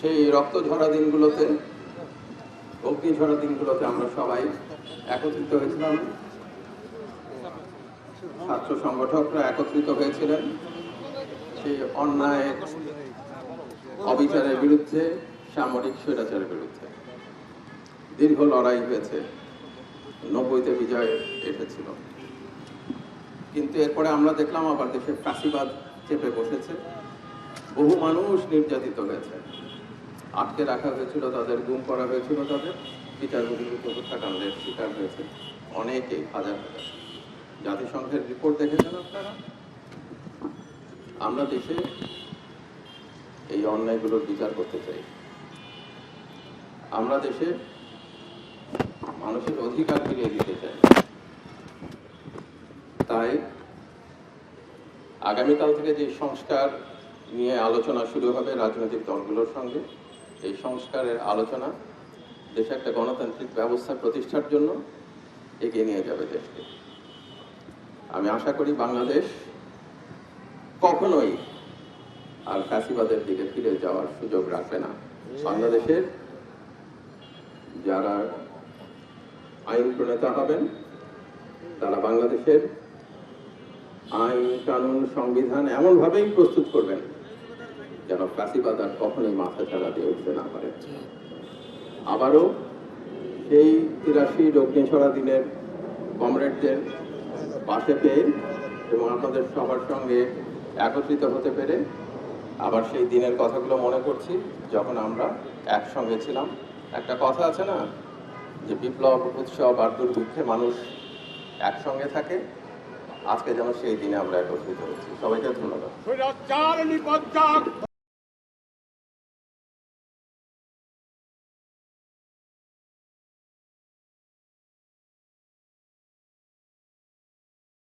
সেই রক্ত ঝরা দিনগুলোতে, অগ্নি ঝরা দিনগুলোতে আমরা সবাই একত্রিত হয়েছিলাম। ছাত্র সংগঠকরা একত্রিত হয়েছিলেন সেই অন্যায় অবিচারের বিরুদ্ধে, সামরিক স্বৈরাচারের বিরুদ্ধে। দীর্ঘ লড়াই হয়েছে, 90তে বিজয় এসেছিল। কিন্তু এরপরে আমরা দেখলাম আবার দেশের ফ্যাসিবাদ চেপে বসেছে। বহু মানুষ নির্যাতিত হয়েছে, আটকে রাখা হয়েছিল তাদের, গুম করা হয়েছিল তাদের, বিচার বহির্ভূত হত্যাকাণ্ডের শিকার হয়েছে অনেকেই, হাজার হাজার। জাতিসংঘের রিপোর্ট দেখেছেন আপনারা। আমরা দেশে এই অন্যায়গুলোর বিচার করতে চাই। আমরা দেশে মানুষের অধিকার ফিরিয়ে দিতে চাই। তাই আগামীকাল থেকে যে সংস্কার নিয়ে আলোচনা শুরু হবে রাজনৈতিক দলগুলোর সঙ্গে, এই সংস্কারের আলোচনা দেশে একটা গণতান্ত্রিক ব্যবস্থা প্রতিষ্ঠার জন্য এগিয়ে নিয়ে যাবে দেশকে। আমি আশা করি বাংলাদেশ কখনোই আর ফ্যাসিবাদের দিকে ফিরে যাওয়ার সুযোগ রাখবে না। বাংলাদেশের যারা আইন প্রণেতা হবেন তারা বাংলাদেশের আইন কানুন সংবিধান এমনভাবেই প্রস্তুত করবেন যেন ফ্যাসিবাদ আর কখনোই মাথা ছাড়া দিয়ে উঠতে না পারে। আবারও সেই 83 অগ্নিঝরা দিনের কমরেডদের পাশে পেয়ে এবং আপনাদের সবার সঙ্গে একত্রিত হতে পেরে আবার সেই দিনের কথাগুলো মনে করছি যখন আমরা একসঙ্গে ছিলাম। একটা কথা আছে না, যে বিপ্লব, উৎসব আর দুর্ভিক্ষে মানুষ একসঙ্গে থাকে। আজকে যেন সেই দিনে আমরা একত্রিত হচ্ছি। সবাইকে ধন্যবাদ।